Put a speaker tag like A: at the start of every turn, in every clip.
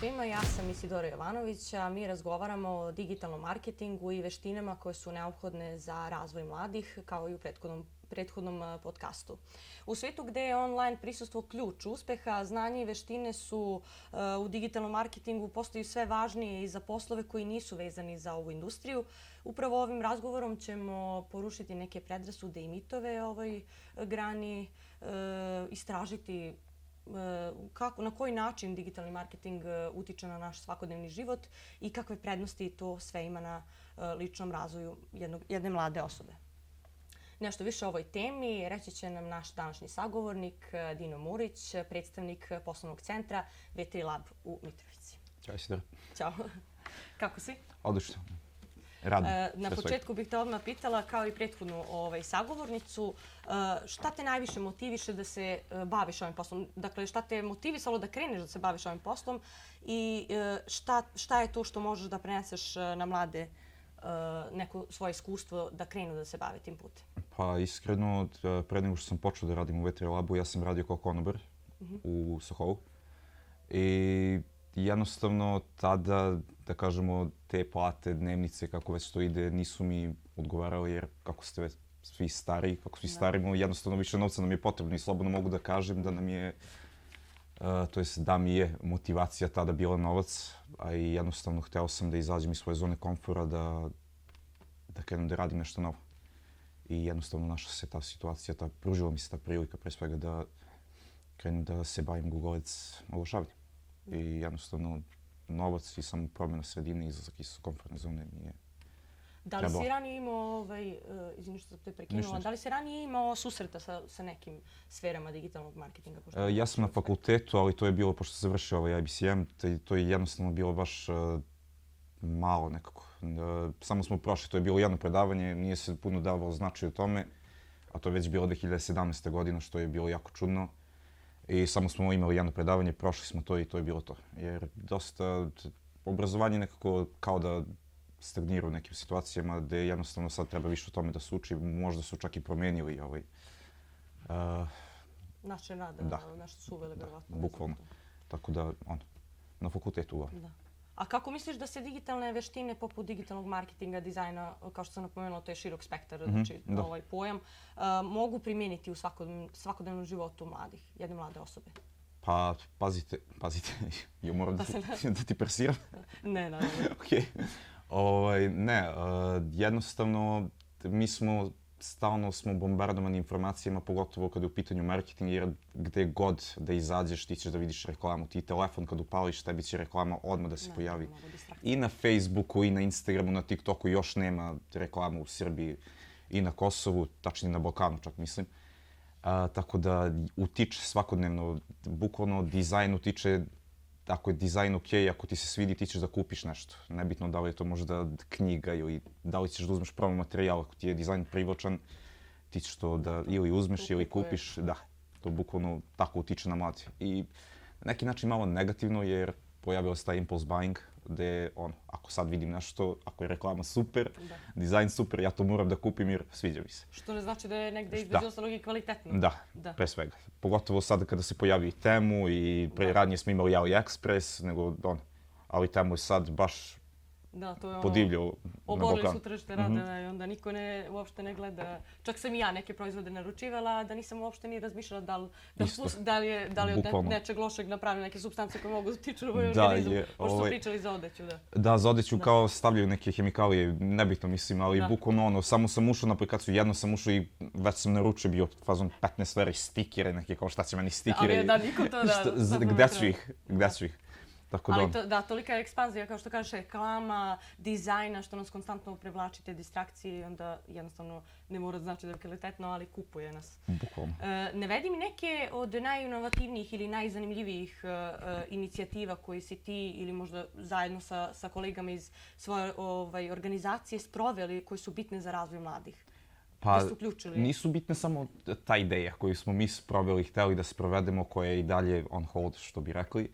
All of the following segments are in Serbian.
A: svima, ja sam Isidora Jovanović, a mi razgovaramo o digitalnom marketingu i veštinama koje su neophodne za razvoj mladih, kao i u prethodnom podcastu. U svijetu gdje je online prisustvo ključ uspeha, znanje i veštine su u digitalnom marketingu postaju sve važnije i za poslove koji nisu vezani za ovu industriju. Upravo ovim razgovorom ćemo porušiti neke predrasude i mitove o ovoj grani, istražiti na koji način digitalni marketing utiče na naš svakodnevni život i kakve prednosti to sve ima na ličnom razvoju jedne mlade osobe. Nešto više o ovoj temi reći će nam naš današnji sagovornik Dino Murić, predstavnik poslovnog centra V3 Lab u Mitrovici.
B: Ćao Isidora.
A: Ćao. Kako si?
B: Odlično. Radim.
A: Na početku bih te odmah pitala, kao i prethodnu sagovornicu, šta te najviše motiviše da se baviš ovim poslom? Dakle, šta te je motivisalo da kreneš da se baviš ovim poslom i šta je to što možeš da preneseš na mlade neko svoje iskustvo da krenu da se bave tim putem?
B: Pa iskreno, pre nego što sam počeo da radim u V3 Labu, ja sam radio kao konobar u Sohovu. I jednostavno tada, da kažemo, te plate, dnevnice, kako već to ide, nisu mi odgovarali jer kako ste već svi stariji, kako svi starimo, jednostavno više novca nam je potrebno i slobodno mogu da kažem da nam je, to jest da mi je motivacija tada bila novac, a i jednostavno hteo sam da izađem iz svoje zone komfora, da krenem da radim nešto novo. I jednostavno našla se ta situacija, pružila mi se ta prilika pre svega da krenem da se bavim Google Ads oglašavanjem. I jednostavno novac i samo promjena sredine, izlazak iz komfortne zone mi je
A: Da li si ranije imao, izvini što sam te prekinula, da li si ranije imao susreta sa nekim sferama digitalnog marketinga?
B: Ja sam na fakultetu, ali to je bilo, pošto sam završio ovaj IBCM, to je jednostavno bilo baš malo nekako. Samo smo prošli, to je bilo jedno predavanje, nije se puno davalo značaj o tome, a to je već bilo 2017. godina, što je bilo jako čudno. I samo smo imali jedno predavanje, prošli smo to i to je bilo to. Jer dosta obrazovanje nekako kao da stagnira u nekim situacijama gdje jednostavno sad treba više o tome da se uči. Možda su čak i promijenili
A: način rada, nešto su uveli verovatno.
B: Bukvalno. Tako da, na fakultetu uglavnom.
A: A kako misliš da se digitalne veštine poput digitalnog marketinga, dizajna, kao što sam napomenula, to je širok spektar, znači ovaj pojam, mogu primijeniti u svakodnevnom životu jedne mlade osobe?
B: Pa, pazite, ja moram da ti persiram?
A: Ne, naravno.
B: Ne, jednostavno mi stalno smo bombardovani informacijama, pogotovo kada je u pitanju marketing, jer gde god da izađeš ti ćeš da vidiš reklamu. Ti telefon kad upališ, tebi će reklama odmah da se pojavi. I na Facebooku, i na Instagramu, na TikToku još nema reklamu u Srbiji i na Kosovu, tačnije na Balkanu čak mislim. Tako da utiče svakodnevno, bukvalno dizajn utiče. Ako je dizajn ok, ako ti se svidi, ti ćeš da kupiš nešto. Nebitno da li je to možda knjiga ili da li ćeš da uzmeš promo materijal. Ako ti je dizajn privlačan, ti ćeš to da ili uzmeš ili kupiš. Da, to bukvalno tako utiče na mladi. I na neki način malo negativno jer pojavio se taj impulse buying gdje ako sad vidim nešto, ako je reklama super, dizajn super, ja to moram da kupim jer sviđa mi se.
A: Što ne znači da je negdje između ostalog i kvalitetno.
B: Da, pre svega. Pogotovo sad kada se pojavi i Temu i ranije smo imali AliExpress, ali Temu je sad baš podivljao na Balkanu.
A: Oborili su tržište rada i onda niko uopšte ne gleda. Čak sam i ja neke proizvode naručivala, da nisam uopšte ni razmišljala da li je od nečeg lošeg napravljeno neke supstance koje mogu utiču na moj organizam. Pošto su pričali za odeću, da.
B: Da, za odeću kao stavljaju neke hemikalije, nebitno mislim, ali bukvalno samo sam ušao na aplikaciju, jedno sam ušao i već sam naručio bio fazon 15 stvari, stikere neke, kao šta će meni stikere.
A: Ali da, niko to da.
B: Gde ću ih?
A: Ali tolika je ekspanzija, kao što kažeš, reklama, dizajna, što nas konstantno privlači te distrakcije i onda jednostavno ne mora znači da je kvalitetno, ali kupuje nas.
B: Bukvalno.
A: Navedi mi neke od najinovativnijih ili najzanimljivijih inicijativa koji si ti ili možda zajedno sa kolegama iz svoje organizacije sproveli koji su bitne za razvoj mladih.
B: Pa nisu bitne samo ta ideja koju smo mi sproveli, hteli da se provedemo, koja je i dalje on hold, što bi rekli.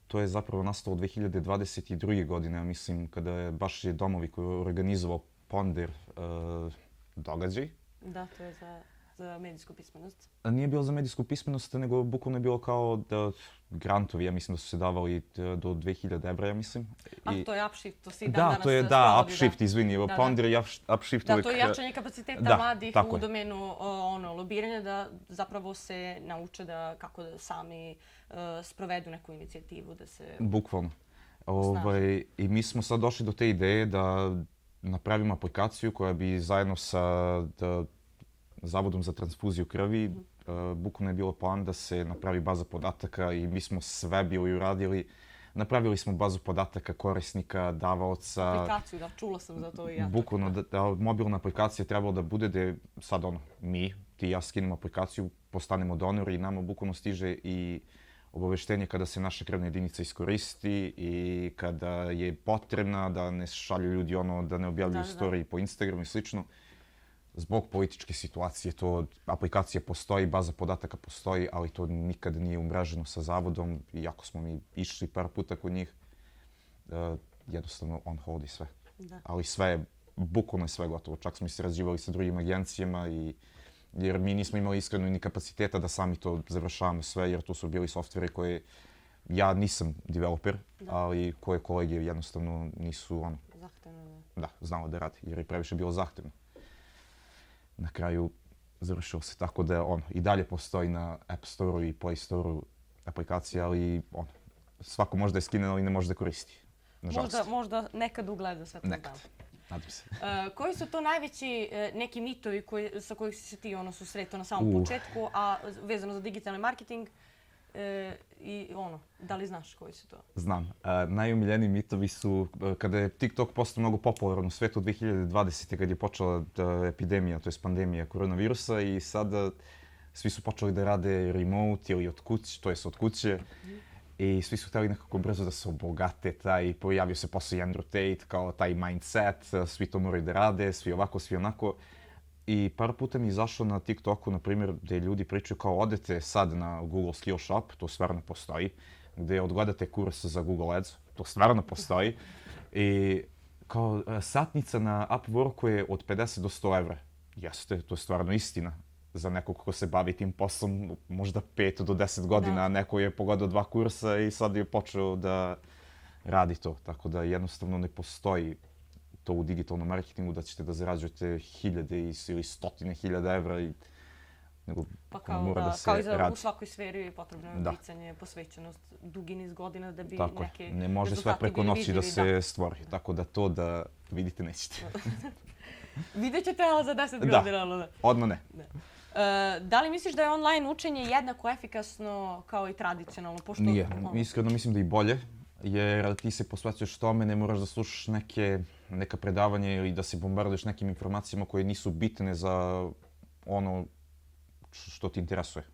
B: To je zapravo nastalo 2022. godine, ja mislim, kada je baš Domovi koji je organizovao Ponder događaj.
A: Da, to je za za medijsku pismenost?
B: Nije bilo za medijsku pismenost, nego bukvalno je bilo kao da grantovi, ja mislim da su se davali do 2000 evra, ja mislim.
A: A to je Upshift, to si dan
B: Da,
A: danas
B: to je,
A: sprovodi,
B: Upshift, izvini, Pounder i Upshift
A: da,
B: uvijek...
A: to je jačanje kapaciteta mladih u domenu lobiranja, da zapravo se nauče kako da sami sprovedu neku inicijativu, da se...
B: Bukvalno. I mi smo sad došli do te ideje da napravimo aplikaciju koja bi zajedno sa Zavodom za transfuziju krvi, bukvalno je bilo plan da se napravi baza podataka i mi smo sve bili uradili. Napravili smo bazu podataka korisnika, davaoca.
A: Aplikaciju, da, čula sam za to i ja.
B: Bukvalno, mobilna aplikacija je trebalo da bude da sad mi, ti i ja skinemo aplikaciju, postanemo donori i nama bukvalno stiže i obaveštenje kada se naša krvna jedinica iskoristi i kada je potrebna, da ne šalju ljudi da ne objavljuju storije po Instagramu i slično. Zbog političke situacije to aplikacija postoji, baza podataka postoji, ali to nikad nije umreženo sa zavodom. Iako smo mi išli par puta kod njih, jednostavno on hold i sve. Ali sve je, bukvalno je sve gotovo. Čak smo i sarađivali sa drugim agencijama jer mi nismo imali iskreno ni kapaciteta da sami to završavamo sve, jer to su bili softveri koje ja nisam developer, ali koje kolege jednostavno nisu znalo da radi, jer je previše bilo zahtevno. Na kraju završilo se tako da i dalje postoji na App Store-u i Play Store-u aplikacija, ali svako može da je skine, ali ne može da koristi.
A: Možda nekad ugleda sve to dan.
B: Nekad. Nadam se.
A: Koji su to najveći neki mitovi sa kojih si se ti susretao na samom početku, a vezano za digitalni marketing? I da li znaš koji su to?
B: Znam. Najomiljeniji mitovi su kada je TikTok postao mnogo popularan u svetu 2020. kad je počela epidemija, to je pandemija koronavirusa i sada svi su počeli da rade remote ili od kuće. I svi su htjeli nekako brzo da se obogate, i pojavio se posle Andrew Tate kao taj mindset, svi to moraju da rade, svi ovako, svi onako. I par puta mi je izašlo na TikToku, na primjer, gdje ljudi pričaju kao odete sad na Google Skillshop, to stvarno postoji, gdje odgledate kurs za Google Ads, to stvarno postoji. I kao satnica na Upworku je od 50 do 100 evra. Jeste, to je stvarno istina. Za nekog ko se bavi tim poslom možda 5 do 10 godina, neko je pogledao 2 kursa i sad je počeo da radi to. Tako da jednostavno ne postoji to u digitalnom marketingu da ćete da zarađujete hiljade ili stotine hiljada evra.
A: Pa kao u svakoj sferi je potrebno ticanje, posvećenost dugi niz godina da bi neke rezultati bili vidljivi.
B: Ne može sve preko noći da se stvori, tako da to da vidite nećete.
A: Vidjet ćete, ali za 10 godina.
B: Da, odmah ne.
A: Da li misliš da je online učenje jednako efikasno kao i tradicionalno?
B: Nije. Iskreno mislim da i bolje, jer ti se posvećuješ tome, ne moraš da slušaš neka predavanja ili da se bombarduješ nekim informacijama koje nisu bitne za ono što ti interesuje.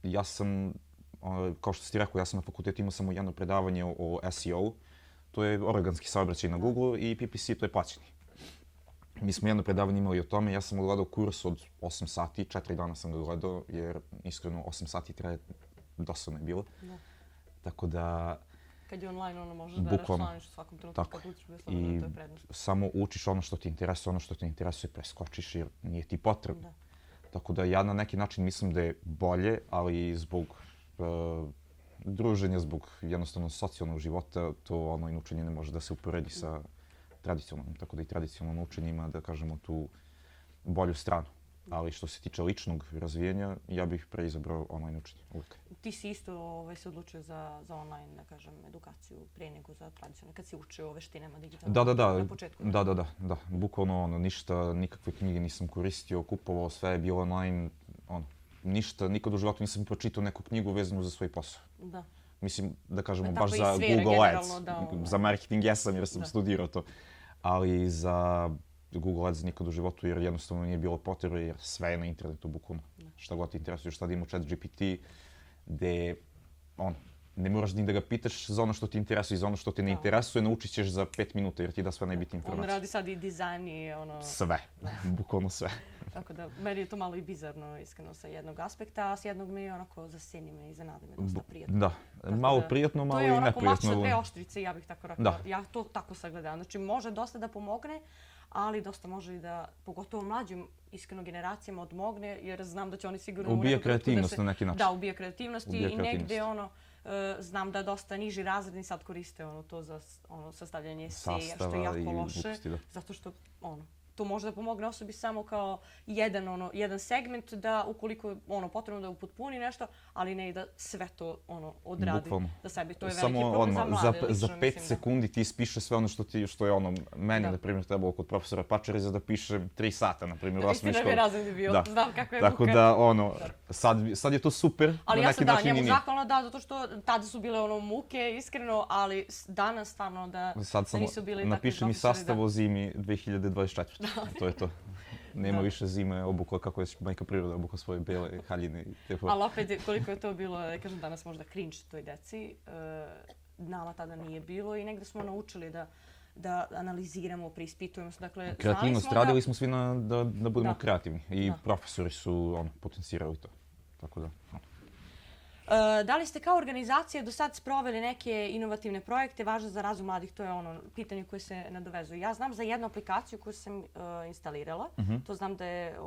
B: Ja sam, kao što si ti rekao, ja sam na fakultetu imao samo jedno predavanje o SEO, to je organski saobraćaj na Google i PPC, to je plaćeni. Mi smo jedno predavanje imali o tome, ja sam gledao kurs od 8 sati, 4 dana sam ga gledao, jer iskreno 8 sati traje, dosadno je bilo. Tako da...
A: Kad je online, možeš da računaniš u svakom trenutku kad učiš bez slobodno, to je prednost.
B: Samo učiš ono što ti interesuje, preskočiš jer nije ti potrebno. Tako da ja na neki način mislim da je bolje, ali zbog druženja, zbog jednostavno socijalnog života, to online učenje ne može da se uporedi sa tradicionalnim. Tako da i tradicionalno učenje ima, da kažemo, tu bolju stranu. Ali što se tiče ličnog razvijenja, ja bih preizabrao online učenje uvijek.
A: Ti si isto se odlučio za online, da kažem, edukaciju prije nego za tradicionalno, kad si učio veštinama digitalno na početku?
B: Da. Bukvalno ništa, nikakve knjige nisam koristio, kupovao, sve je bilo online. Ništa, nikad u životu nisam pročitao neku knjigu vezanu za svoj posao.
A: Da.
B: Mislim, da kažemo, baš za Google Ads. Za marketing jesam jer sam studirao to. Ali za Google Ads nikad u životu jer jednostavno nije bilo potrebe jer sve je na internetu bukvalno. Šta god ti interesuje, šta da ima ChatGPT, gdje ne moraš ni da ga pitaš za ono što ti interesuje i za ono što te ne interesuje, naučit ćeš za 5 minuta jer ti da sve najbitnije informacije.
A: On radi sad i dizajn i ono...
B: Sve, bukvalno sve.
A: Tako da, meni je to malo i bizarno, iskreno, sa jednog aspekta, a s jednog mi je onako zaseni me i zanadi me dosta prijatno.
B: Da, malo prijatno, malo i neprijatno.
A: To je onako mač na dve oštrice, ja bih tako rekla. Ja to tako sagledam. Znači, može dosta da pomogne, ali dosta može i da, pogotovo mlađim iskreno generacijama odmogne, jer znam da će oni sigurno...
B: Ubija kreativnost na neki način.
A: Da, ubija kreativnost i negdje znam da dosta niži razredni sad koriste to za sastavljanje eseja, što je jako loše, zato što to može da pomogne osobi samo kao jedan segment da ukoliko potrebno da upotpuni nešto, ali ne i da sve to odradi za sebi. To je veliki problem za mlade.
B: Za 5 sekundi ti ispiše sve ono što je meni, na primjer, trebalo kod profesora Pačariza da piše 3 sata, na primjer, u osnovnoj školi.
A: Istina mi razred je bio, znam kakva je
B: Tako da, sad je to super.
A: Ali ja sam njemu zahvalna zato što tada su bile muke, iskreno, ali danas stvarno da nisu bili takvi profesori.
B: Napiši mi sastav o zimi 2024. To je to. Nema više zime, obukla kako je majka priroda, obukla svoje bele haljine.
A: Ali opet, koliko je to bilo, kažem danas možda cringe toj deci, nama tada nije bilo i negdje smo naučili da analiziramo, preispitujemo se. Dakle,
B: kreativnost, radili smo svi da budemo kreativni i profesori su potencirali to. Tako da...
A: Da li ste kao organizacija do sad sproveli neke inovativne projekte važne za razvoj mladih? To je pitanje koje se nadovezuje. Ja znam za jednu aplikaciju koju sam instalirala. To znam da je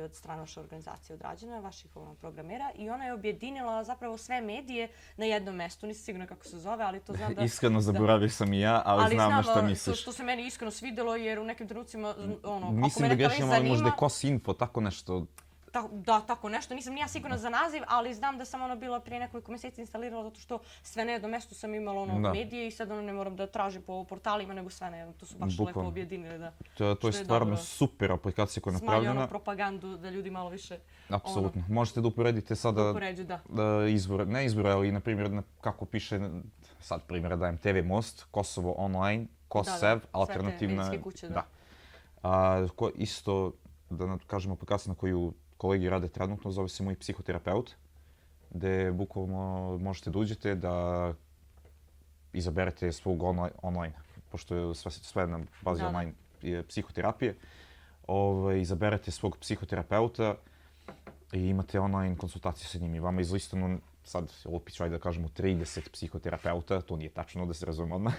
A: od strane vaše organizacije odrađena, vaših programera. I ona je objedinila zapravo sve medije na jednom mestu. Nisam sigurna kako se zove, ali to znam da...
B: Iskreno zaboravio sam i ja, ali znam na što misliš.
A: Ali znam što se meni iskreno svidjelo jer u nekim trenucima...
B: Mislim da grešim, ali možda je Kosinfo, tako nešto...
A: Da, tako nešto. Nisam nija sigurna za naziv, ali znam da sam bila prije nekoliko mjeseci instalirala zato što sve na jednom mjestu sam imala medije i sad ne moram da tražim po portalima, nego sve na jednom. To su baš lepo objedinili.
B: To je stvarno super aplikacija koja je napravljena.
A: Smanjuje propagandu da ljudi malo više...
B: Apsolutno. Možete da uporedite sada izvore, ali na primjer kako piše, sad primjera dajem TV Most, Kosovo online, KOSEV, alternativna...
A: Sve te medijske kuće, da.
B: Isto, da kažem, aplikacija na koju kolegi rade trenutno, zove se Moj psihoterapeut, gdje bukvalno možete da uđete da izaberete svog online, pošto je sve na bazi online psihoterapije. Izaberete svog psihoterapeuta i imate online konsultacije sa njim. I vama izlistano, sad opet ću da kažemo 30 psihoterapeuta, to nije tačno da se razumemo odmah,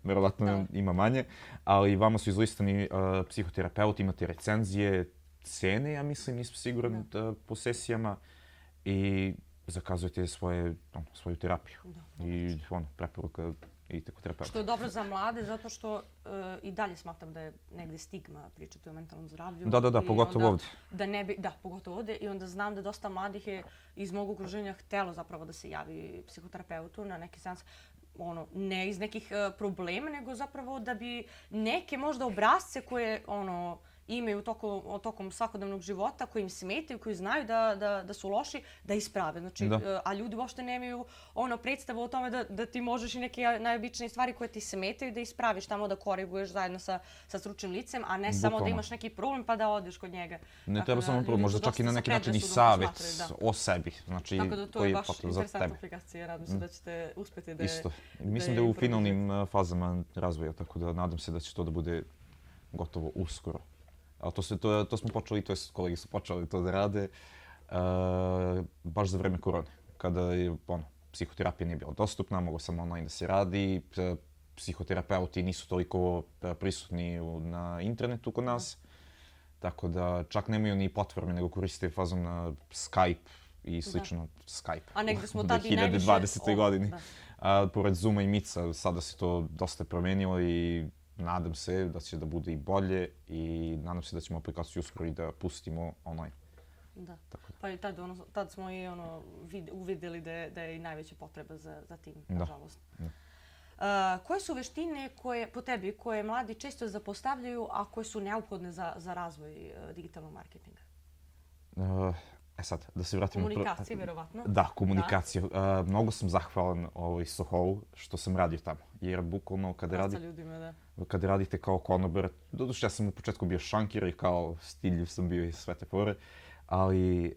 B: verovatno ima manje, ali vama su izlistani psihoterapeuti, imate recenzije, cene, ja mislim, nisam siguran po sesijama i zakazujete svoju terapiju. I preporuka idite kod terapeuta.
A: Što je dobro za mlade, zato što i dalje smatram da je negdje stigma pričati o mentalnom zdravlju.
B: Da, pogotovo ovdje.
A: Da, pogotovo ovdje. I onda znam da dosta mladih je iz mog okruženja htjelo zapravo da se javi psihoterapeutu na neki seans. Ne iz nekih problema, nego zapravo da bi neke možda obrazce koje imaju tokom svakodnevnog života, koji im smetaju, koji znaju da su loši, da isprave. Znači, a ljudi uopšte nemaju predstavu o tome da ti možeš i neke najobičnije stvari koje ti smetaju da ispraviš tamo, da koriguješ zajedno sa stručnim licem, a ne samo da imaš neki problem pa da odeš kod njega.
B: Ne treba samo problem, možda čak i na neki način i savjet o sebi.
A: Tako da to je baš interesantna aplikacija. Radam se da ćete uspjeti da je...
B: Isto. Mislim da je u finalnim fazama razvoja, tako da nadam se da će to da bude gotovo uskoro. Ali to smo počeli, to je kolegi su počeli to da rade baš za vreme korone. Kada je psihoterapija nije bila dostupna, moglo samo online da se radi, psihoterapeuti nisu toliko prisutni na internetu kod nas, tako da čak nemaju ni platforme, nego koriste fazom na Skype i slično Skype.
A: A negdje smo tad i najviše...
B: 2020. godini. Pored Zooma i Meetsa sada se to dosta promenilo i nadam se da će da bude i bolje i nadam se da ćemo aplikaciju uskoro i da pustimo online.
A: Da, pa i tad smo i uvidjeli da je i najveća potreba za tim, nažalost. Koje su veštine po tebi koje mladi često zapostavljaju, a koje su neophodne za razvoj digitalnog marketinga?
B: Sad, da se vratimo...
A: Komunikacije, verovatno.
B: Da, komunikacija. Mnogo sam zahvalan Sohovu što sam radio tamo. Jer bukvalno kada radite kao konobar, doduše ja sam u početku bio šankir i kao stiljiv sam bio i sve te fore, ali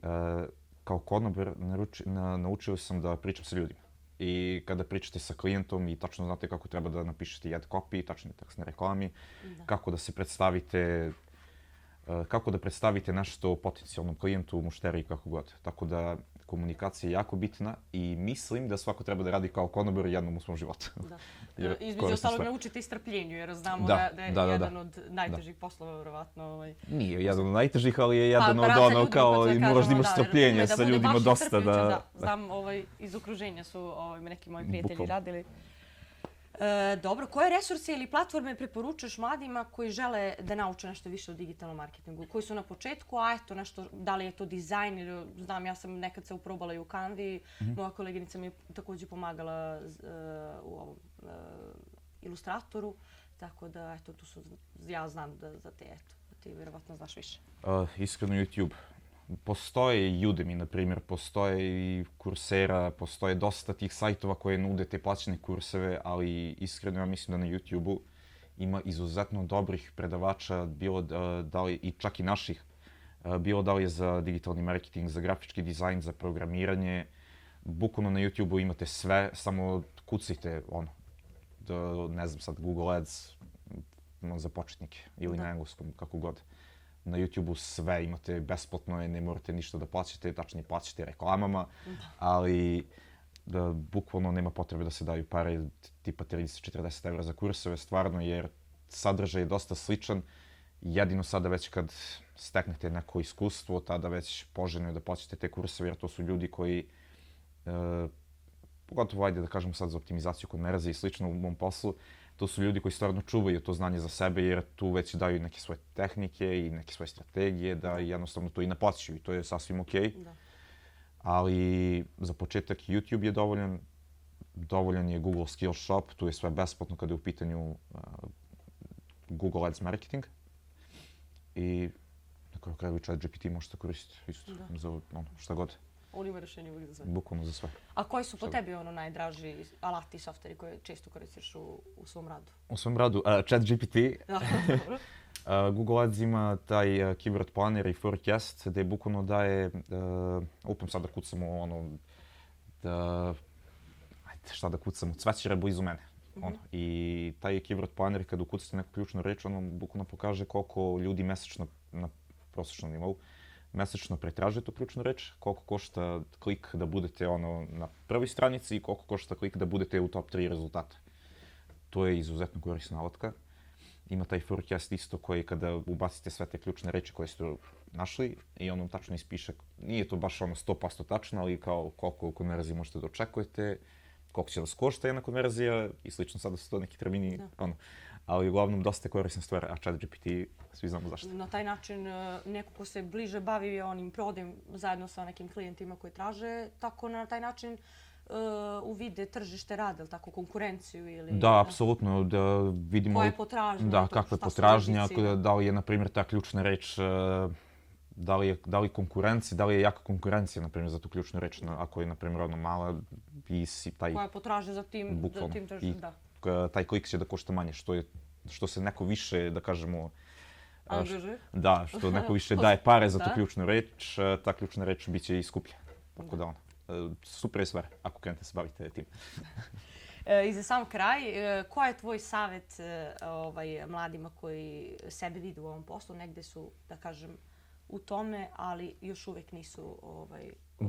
B: kao konobar naučio sam da pričam sa ljudima. I kada pričate sa klijentom i tačno znate kako treba da napišete ad copy, tačni tekst na reklami, kako da se predstavite, kako da predstavite nešto potencijalnom klijentu, mušteriji, kako god. Tako da komunikacija je jako bitna i mislim da svako treba da radi kao konobar jednom u svom životu.
A: Da. Između ostalog naučiti i strpljenju, jer znamo da je jedan od najtežih poslova, verovatno.
B: Nije jedan od najtežih, ali je jedan od ono kao i moraš da imaš strpljenje sa ljudima dosta da...
A: Znam, iz okruženja su neki moji prijatelji radili. Dobro, koje resurse ili platforme preporučuješ mladima koji žele da nauče nešto više o digitalnom marketingu? Koji su na početku, a eto nešto, da li je to dizajn ili, znam, ja sam nekad se uprobala i u Canvi, moja koleginica mi je također pomagala u ovom Ilustratoru, tako da, eto, tu su, ja znam za te, eto, ti vjerovatno znaš više.
B: Iskreno YouTube. Postoje i Udemy, na primjer, postoje i Coursera, postoje dosta tih sajtova koje nude te plaćene kurseve, ali iskreno ja mislim da na YouTube-u ima izuzetno dobrih predavača, bilo da li i čak i naših, bilo da li je za digitalni marketing, za grafički dizajn, za programiranje. Bukvalno na YouTube-u imate sve, samo kucajte ne znam sad, Google Ads za početnike ili na engleskom, kako god. Na YouTube-u sve imate besplatno, ne morate ništa da plaćate, tačnije plaćate reklamama, ali bukvalno nema potrebe da se daju pare tipa 30-40 € za kurseve, stvarno, jer sadržaj je dosta sličan. Jedino sada već kad steknete neko iskustvo, tada već poželjno je da plaćate te kurseve, jer to su ljudi koji, pogotovo ajde da kažemo sad za optimizaciju konverzije i slično u mom poslu, to su ljudi koji stvarno čuvaju to znanje za sebe jer tu već daju neke svoje tehnike i neke svoje strategije da jednostavno to i naplaćuju i to je sasvim okej. Ali za početak YouTube je dovoljan. Dovoljan je Google Skills Shop, tu je sve besplatno kada je u pitanju Google Ads marketing. I na kraju i ChatGPT možete koristiti isto za šta god.
A: On ima rješenje uvijek za sve.
B: Bukvalno za sve.
A: A koji su po tebi najdraži alati i softveri koje često koristiš u svom radu?
B: U svom radu? ChatGPT. Google Ads ima taj keyword planner i forecast gdje bukvalno daje, upam sad da kucamo šta da kucamo, cvećere blizu mene. I taj keyword planner kada ukucate neku ključnu reč, on vam bukvalno pokaže koliko ljudi mesečno na prosječnom nivou mesečno pretražuje tu ključnu reč, koliko košta klik da budete na prvoj stranici i koliko košta klik da budete u top 3 rezultata. To je izuzetno korisna alatka. Ima taj forecast isto koji kada ubacite sve te ključne reči koje ste našli i on vam tačno ispiše, nije to baš 100% tačno, ali kao koliko konverzije možete da očekujete, koliko će da košta jedna konverzija i slično, sada su to neki termini, ali uglavnom dosta je korisna stvar, a ChatGPT svi znamo zašto.
A: Na taj način neko ko se bliže bavi onim prodajem zajedno sa nekim klijentima koji traže, tako na taj način uvide tržište rada, ili tako, konkurenciju ili...
B: Da, apsolutno, da vidimo...
A: Koja je potražnja?
B: Da, kakva je potražnja, da li je, na primjer, ta ključna reč, da li konkurencija, da li je jaka konkurencija, na primjer, za tu ključnu reč, ako je, na primjer, mala i taj...
A: Koja je potražnja za tim tržištem, da.
B: Taj klik će da košta manje, što se neko više, da kažemo...
A: Angažuje?
B: Da, što neko više daje pare za tu ključnu reč, ta ključna reč bit će i skuplja. Tako da super je stvar, ako krenete se bavite tim.
A: I za sam kraj, koji je tvoj savjet mladima koji sebe vide u ovom poslu? Negde su, da kažem, u tome, ali još uvijek nisu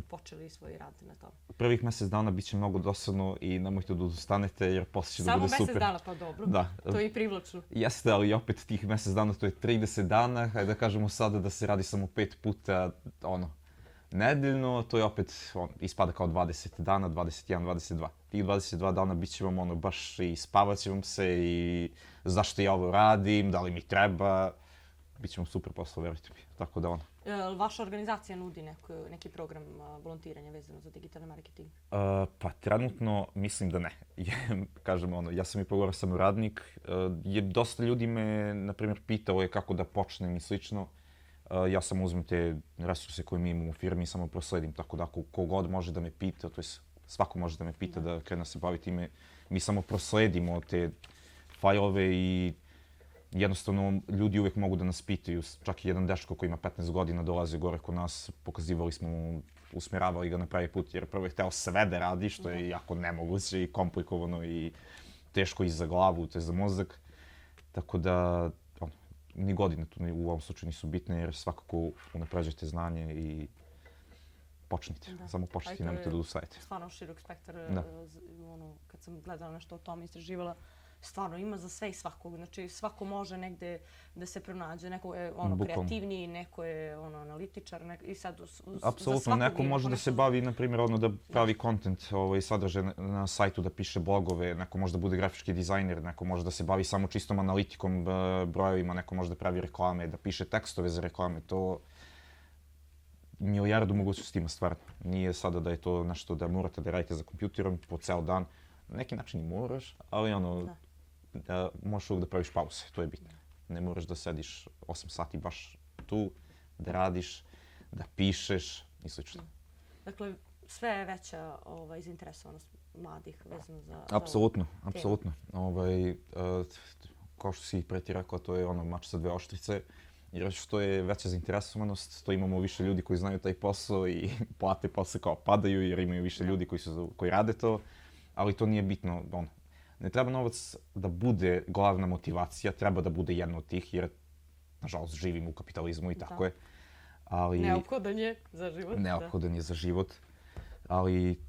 A: počeli svoj rad na tom.
B: Prvih mjesec dana bit će mnogo dosadno i nemojte da odustanete jer poslije će da bude super.
A: Samo mjesec dana, pa dobro. Da. To je i privlačno.
B: Jeste, ali opet tih mjesec dana to je 30 dana, hajde da kažemo sada da se radi samo 5 puta nedeljno, to je opet ispada kao 20 dana, 21, 22. Tih 22 dana bit će vam baš i spavat će vam se i zašto ja ovo radim, da li mi treba. Bićemo super posla, verujte mi. Tako da
A: Vaša organizacija nudi neki program volontiranja vezano za digitalni marketing?
B: Pa trenutno mislim da ne. Kažem, ja sam i pogovorio sam uradnik. Dosta ljudi me, na primjer, pitao kako da počnem i slično. Ja samo uzmem te resurse koje mi imamo u firmi i samo prosledim. Tako da kogod može da me pita, to je svako može da me pita da krene se bavi time, mi samo prosledimo te fajlove i jednostavno ljudi uvijek mogu da nas pitaju. Čak i jedan dečko koji ima 15 godina dolazi gore kod nas, pokazivali smo mu, usmjeravali ga na pravi put jer prvo je hteo sve da radi, što je jako nemoguće i komplikovano i teško i za glavu, te za mozak. Tako da ni godine tu u ovom slučaju nisu bitne jer svakako unapređujete znanje i počnite.
A: Da.
B: Samo
A: A i
B: počnite
A: to
B: i nemojte
A: je
B: da odustajete.
A: Stvarno širok spektar,
B: Da.
A: kad sam gledala nešto o tome, istraživala, stvarno ima za sve i svakog. Znači, svako može negde da se pronađe. Neko je
B: Bukvalno.
A: kreativniji, neko je analitičar i sad za
B: Apsolutno,
A: svakog
B: neko
A: ima
B: može da
A: nešto
B: se bavi, na primjer, da pravi content, sadržaj na sajtu, da piše blogove, neko može da bude grafički dizajner, neko može da se bavi samo čistom analitikom, brojevima, neko može da pravi reklame, da piše tekstove za reklame. To milijardu mogućnosti ima stvarno. Nije sada da je to nešto da morate da radite za kompjuterom po ceo dan. Na neki način i moraš, ali da možeš uvijek da praviš pauze, to je bitno. Ne moraš da sediš 8 sati baš tu, da radiš, da pišeš i slično.
A: Dakle, sve je veća zainteresovanost mladih vezano za
B: Apsolutno, apsolutno. Kao što si pre ti rekao, to je mač sa dve oštrice. Jer što je veća zainteresovanost, to imamo više ljudi koji znaju taj posao i plate posle kao padaju jer imaju više ljudi koji rade to. Ali to nije bitno. Ne treba novac da bude glavna motivacija, treba da bude jedna od tih jer, nažalost, živimo u kapitalizmu i tako je. Ali
A: neophodan je za život.
B: Neophodan je za život, ali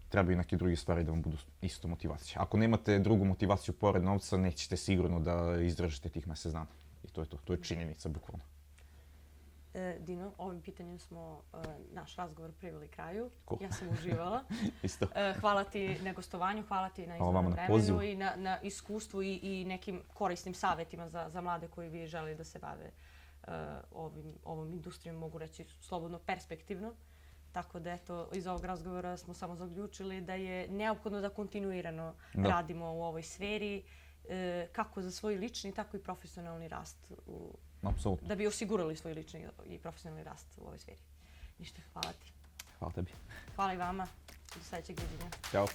B: trebaju neke druge stvari da vam budu isto motivacija. Ako nemate drugu motivaciju pored novca, nećete sigurno da izdržite tih mjesec dana. I to je to. To je činjenica, bukvalno.
A: Dino, ovim pitanjem smo naš razgovor priveli kraju.
B: Cool.
A: Ja sam uživala.
B: Isto.
A: Hvala ti na gostovanju, hvala ti na
B: Hvala vama
A: izvornom
B: na pozivu.
A: vremenu i na iskustvu i nekim korisnim savjetima za mlade koji bi želi da se bave ovom industrijom, mogu reći slobodno perspektivno. Tako da eto, iz ovog razgovora smo samo zaključili da je neophodno da kontinuirano radimo u ovoj sferi, kako za svoj lični, tako i profesionalni rast.
B: Apsolutno.
A: Da bi osigurali svoj lični i profesionalni rast u ovoj sferi. Ništa, hvala ti.
B: Hvala tebi.
A: Hvala i vama. Do sljedećeg viđenja.
B: Ćao.